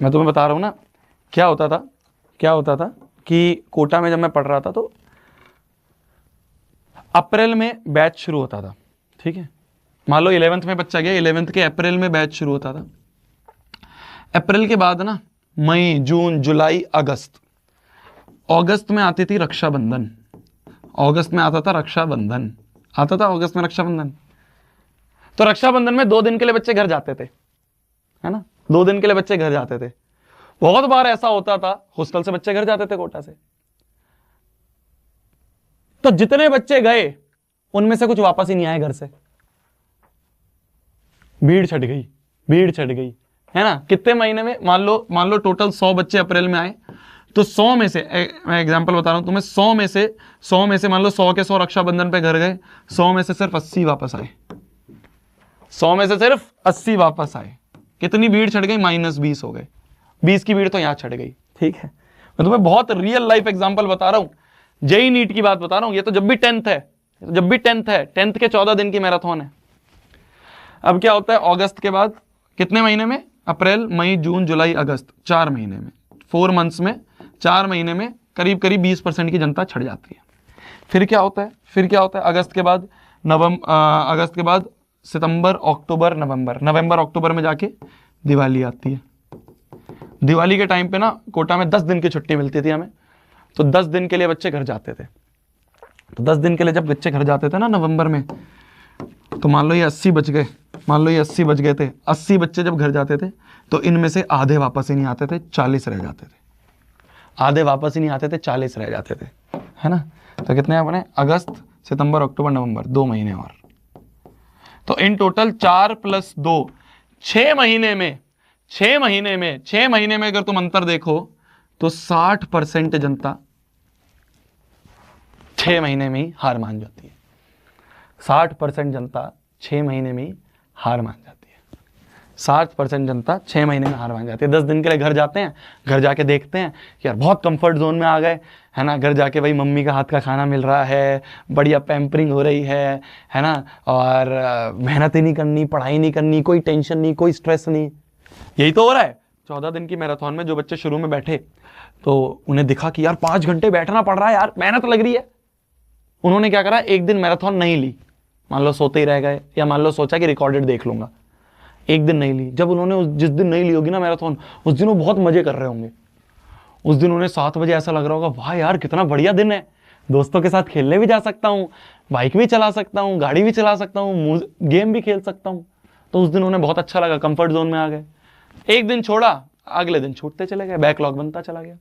मैं तुम्हें बता रहा हूँ ना, क्या होता था कि कोटा में जब मैं पढ़ रहा था तो अप्रैल में बैच शुरू होता था, ठीक है। मान लो 11th में बच्चा गया, 11th के अप्रैल में बैच शुरू होता था। अप्रैल के बाद ना मई, जून, जुलाई, अगस्त, अगस्त में आती थी रक्षाबंधन, अगस्त में आता था रक्षाबंधन, आता था अगस्त में रक्षाबंधन। तो रक्षाबंधन में 2 दिन के लिए बच्चे घर जाते थे, है ना, 2 दिन के लिए बच्चे घर जाते थे। बहुत बार ऐसा होता था हॉस्टल से बच्चे घर जाते थे कोटा से, तो जितने बच्चे गए उनमें से कुछ वापस ही नहीं आए घर से। भीड़ छट गई, है ना। कितने महीने में, मान लो टोटल 100 बच्चे अप्रैल में आए, तो 100 में से, मैं एग्जांपल बता रहा हूं तुम्हें, 100 में से मान लो 100 के 100 रक्षाबंधन पे घर गए, 100 में से सिर्फ 80 वापस आए, 100 में से सिर्फ 80 वापस आए। कितनी भीड़ छट गई? -20 हो गए। 20 की भीड़ तो यहां छट गई, ठीक है। मैं तुम्हें बहुत रियल लाइफ एग्जांपल बता रहा हूं, जेई नीट की बात बता रहा हूं। ये तो जब भी 10th है, 10th के 14 दिन की मैराथन है। अब क्या होता है, अगस्त के बाद कितने महीने में? अप्रैल, मई, जून, जुलाई, अगस्त, 4 महीने में, 4 मंथ्स में, 4 महीने में करीब 20% की जनता छट जाती है। फिर क्या होता है, अगस्त के बाद अगस्त के बाद सितंबर, अक्टूबर, नवंबर अक्टूबर में जाके दिवाली आती है। दिवाली के टाइम पे ना कोटा में 10 दिन की छुट्टी मिलती थी हमें, तो 10 दिन के लिए बच्चे घर जाते थे। तो 10 दिन के लिए जब बच्चे घर जाते थे ना नवंबर में, तो मान लो ये 80 बच गए, थे 80 बच्चे जब घर जाते थे, तो इनमें से आधे वापस ही नहीं आते थे, 40 रह जाते थे। आधे वापस ही नहीं आते थे, 40 रह जाते थे, है ना। तो कितने अपने, अगस्त, सितंबर, अक्टूबर, नवंबर, 2 महीने और। तो इन टोटल 4 + 2, 6 महीने में 6 महीने में अगर तुम अंतर देखो तो 60% जनता 6 महीने में ही हार मान जाती है। 60% जनता 6 महीने में ही हार मान जाती है। 60% जनता 6 महीने में हार मान जाती है। 10 दिन के लिए घर जाते हैं, घर जाके देखते हैं कि यार बहुत कंफर्ट जोन में आ गए, है ना। घर जाके भाई मम्मी का हाथ का खाना मिल रहा है, बढ़िया पैम्परिंग हो रही है ना, और मेहनत ही नहीं करनी, पढ़ाई नहीं करनी, कोई टेंशन नहीं, कोई स्ट्रेस नहीं। यही तो हो रहा है। 14 दिन की मैराथन में जो बच्चे शुरू में बैठे, तो उन्हें दिखा कि यार 5 घंटे बैठना पड़ रहा है, यार मेहनत लग रही है। उन्होंने क्या करा, एक दिन मैराथन नहीं ली, मान लो सोते ही रह गए, या मान लो सोचा कि रिकॉर्डेड देख लूंगा, एक दिन नहीं ली। जब उन्होंने जिस दिन नहीं ली होगी ना मैराथन, उस दिन वो बहुत मजे कर रहे होंगे। उस दिन उन्हें 7 बजे ऐसा लग रहा होगा, वाह यार कितना बढ़िया दिन है, दोस्तों के साथ खेलने भी जा सकता हूँ, बाइक भी चला सकता हूँ, गाड़ी भी चला सकता हूँ, गेम भी खेल सकता हूँ। तो उस दिन उन्हें बहुत अच्छा लगा, कंफर्ट जोन में आ गए। एक दिन छोड़ा, अगले दिन छूटते चले गए, बैकलॉग बनता चला गया।